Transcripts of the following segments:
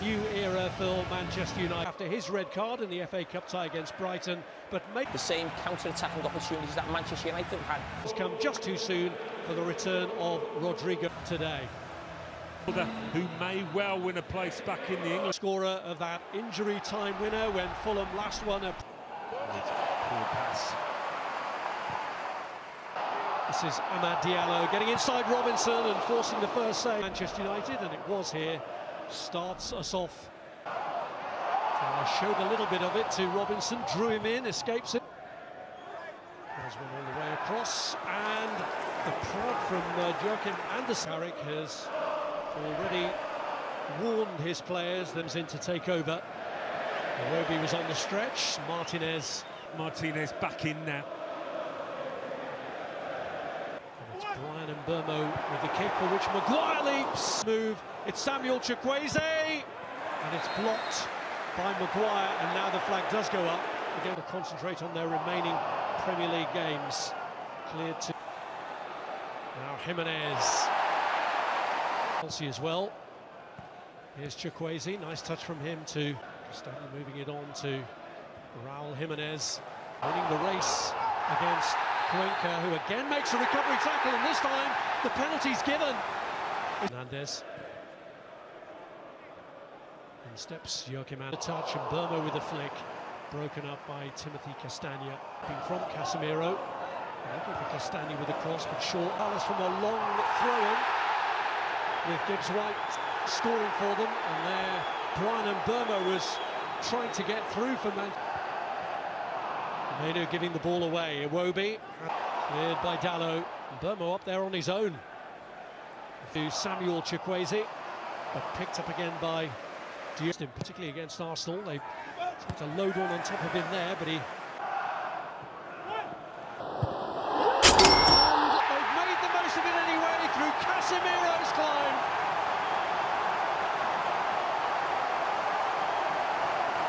new era for Manchester United after his red card in the FA Cup tie against Brighton, but the same counter-attacking opportunities that Manchester United had. Has come just too soon for the return of Rodrigo today. Who may well win a place back in the English. Scorer of that injury time winner when Fulham last won a... Poor pass. This is Amad Diallo getting inside Robinson and forcing the first save. Manchester United, and it was here, starts us off. I showed a little bit of it to Robinson, drew him in, escapes it. There's one all the way across, and the prod from Joachim Andersen. Carrick has already warned his players them's in to take over. Iwobi was on the stretch. Martinez back in now. And it's Brian and Burmo with the kick for which Maguire leaps. Move. It's Samuel Chukwueze, and it's blocked by Maguire. And now the flag does go up. They're going to concentrate on their remaining Premier League games. Cleared to now Jimenez. Chelsea as well. Here's Chukwueze, nice touch from him to Castagne, moving it on to Raul Jimenez, winning the race against Cuenca, who again makes a recovery tackle, and this time the penalty's given. Fernandes. In steps Joachim Andersen, touch, and Burmo with a flick, broken up by Timothy Castagne. From Casemiro, looking for Castagne with a cross, but short. Alice from a long throw-in, with Gibbs White scoring for them, and there Brian and Burmo was trying to get through for Manu giving the ball away. Iwobi cleared by Dallo, and Burmo up there on his own to Samuel Chukwueze, but picked up again by Diaz, particularly against Arsenal. They tried to load on top of him there, but he... They've made the most of it anyway through Casemiro's climb.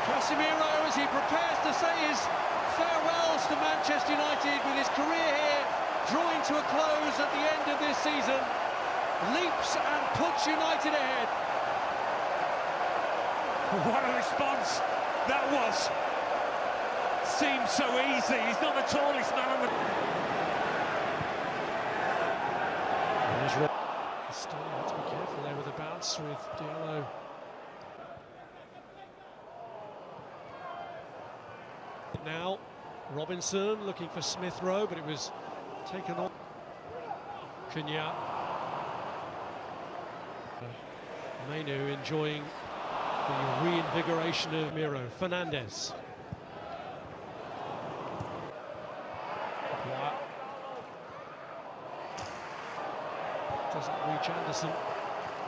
Casemiro, as he prepares to say his farewells to Manchester United with his career here drawing to a close at the end of this season, leaps and puts United ahead. What a response that was. Seems so easy. He's not the tallest man on the... Still have to be careful there with the bounce with Diallo. Now Robinson looking for Smith Rowe, but it was taken on. Cunha. Manu enjoying the reinvigoration of Miro. Fernandes. Doesn't reach Anderson.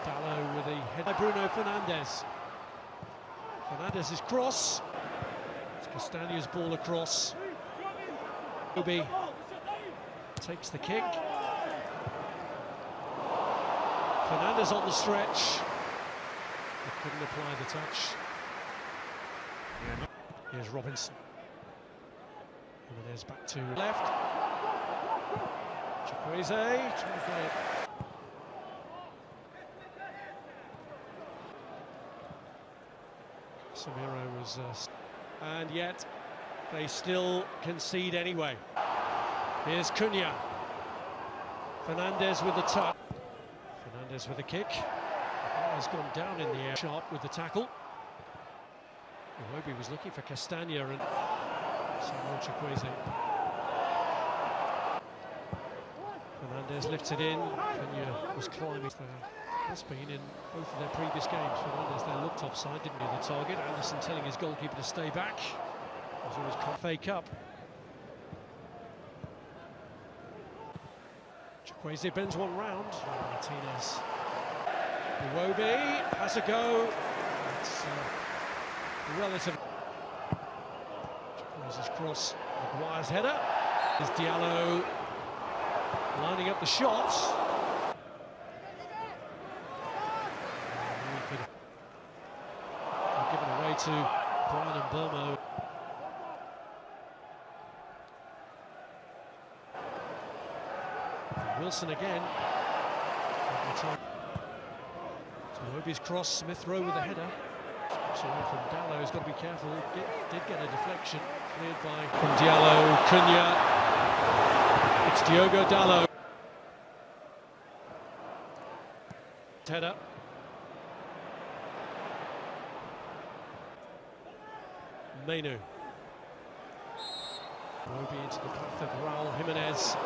Dallo with a head by Bruno Fernandes. Fernandes' cross. It's Castagne's ball across. Iwobi takes the kick. Fernandes on the stretch. He couldn't apply the touch. Here's Robinson. Jimenez back to left. Chukwueze trying to play it. Casemiro was... and yet they still concede anyway. Here's Cunha. Fernandes with the touch. Fernandes with a kick. Has gone down in the air. Sharp with the tackle. Iwobi was looking for Castagne and Samuel Chukwueze. Fernandes lifts it in. Cunha was climbing there. Has been in both of their previous games. Fernandes there looked offside, didn't near the target. Anderson telling his goalkeeper to stay back. As always, fake up. Chukwueze bends one round. Martinez. Iwobi has a go. It's relative. Chukwueze's cross. Maguire's header. There's Diallo lining up the shots. Given away to Brian and Burmo. And Wilson again. To Iwobi's cross, Smith Rowe with a header. away from Dallo, he's got to be careful. Did get a deflection, cleared by from Diallo, Cunha. It's Diogo Dallo. Header. Menu. Wobie into the path of Raul Jimenez.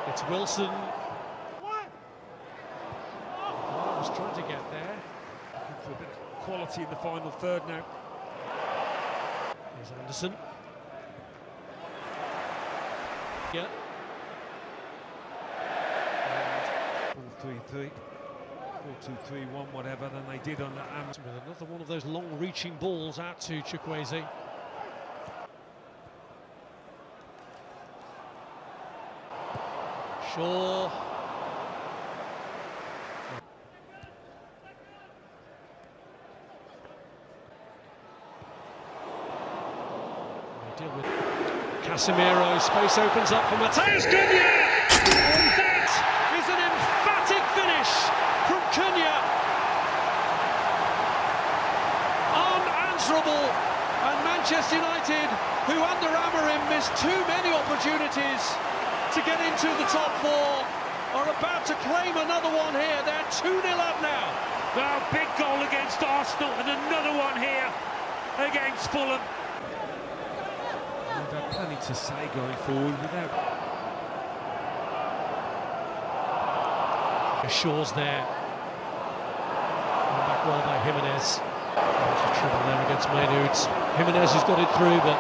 It's Wilson. Was trying to get there. Looking for a bit of quality in the final third now. Here's Anderson. Yeah. 4-3-3, 4-2-3-1, whatever, than they did under With another one of those long-reaching balls out to Chukwueze. Shaw. They deal with Casemiro. Space opens up for Mateus Cunha. And that is an emphatic finish from Cunha. Unanswerable. And Manchester United, who under Amorim missed too many opportunities to get into the top four, are about to claim another one here. They're 2-0 up now. Well, big goal against Arsenal and another one here against Fulham. They've had plenty to say going forward without. Shaw's there. Back well by Jimenez. There's a trouble there against Menu. It's Jimenez who's got it through, but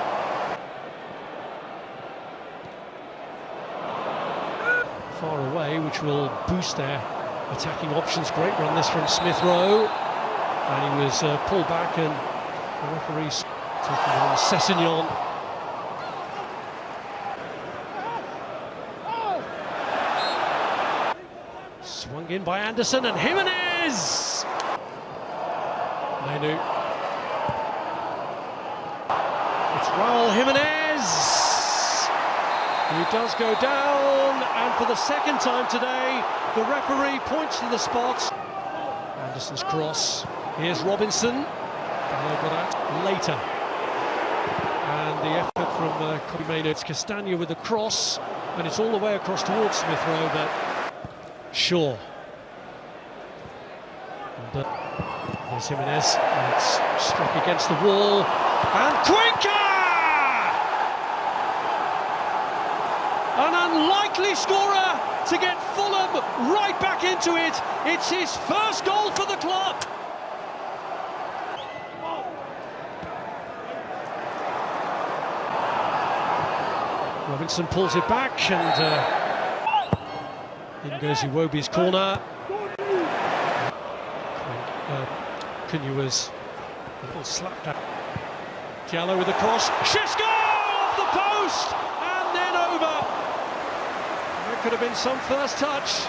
far away, which will boost their attacking options. Great run this from Smith Rowe, and he was pulled back, and the referee's taking on Sessegnon. Swung in by Anderson, and Jimenez! Menu. It's Raul Jimenez, who does go down, and for the second time today, the referee points to the spot. Anderson's cross. Here's Robinson. Dallo got out later. And the effort from Kobbie Mainoo. It's Castagna with the cross, and it's all the way across towards Smith Rowe, but Shaw. But there's Jimenez, and it's struck against the wall, and Cuenca! An unlikely scorer to get Fulham right back into it. It's his first goal for the club. Robinson pulls it back, and in goes Iwobi's corner. Cunha was a little slapped out. Diallo with the cross. Xisco off the post, and then over. There could have been some first touch.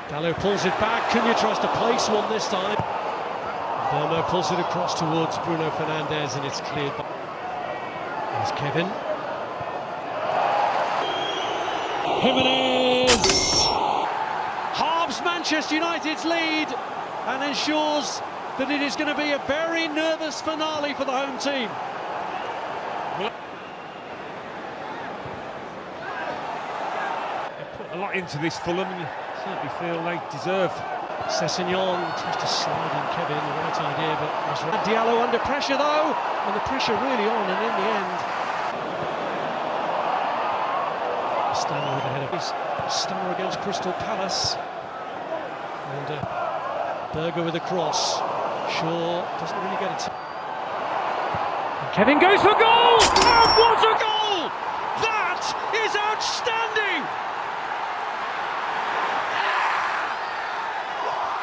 Dallo pulls it back. Cunha tries to place one this time. Burmo pulls it across towards Bruno Fernandes, and it's cleared by. There's Kevin. Jimenez halves Manchester United's lead and ensures that it is going to be a very nervous finale for the home team. They put a lot into this Fulham, and you certainly feel they deserve. Sessegnon tries to slide in Kevin, the right idea, but Diallo under pressure though, and the pressure really on, and in the end Castagna with the header. He's stunner against Crystal Palace, and Berger with a cross. Shaw doesn't really get it. And Kevin goes for goal! And what a goal! That is outstanding!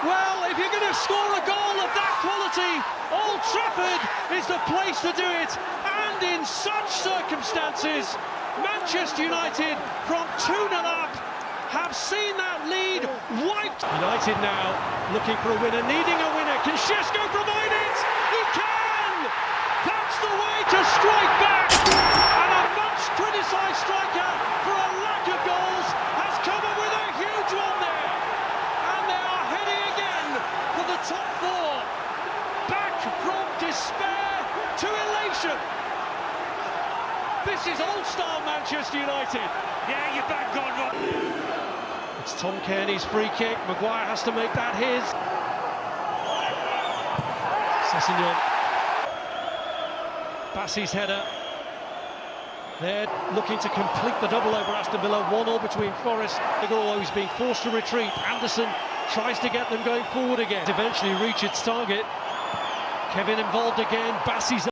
Well, if you're going to score a goal of that quality, Old Trafford is the place to do it, and in such circumstances, Manchester United, from 2-0 up, have seen that lead wiped. United now looking for a winner, needing a winner. Can Xisco provide it? He can! That's the way to strike back! And a much criticised striker for a lack of goals has come up with a huge one there. And they are heading again for the top four. Back from This is old-style Manchester United. Yeah, you're back on, Rob. It's Tom Kearney's free kick. Maguire has to make that his. Sessegnon. Bassey's header. They're looking to complete the double over Aston Villa. 1-1 between Forest. Although he's being forced to retreat. Anderson tries to get them going forward again. Eventually reach its target. Kevin involved again. Bassey's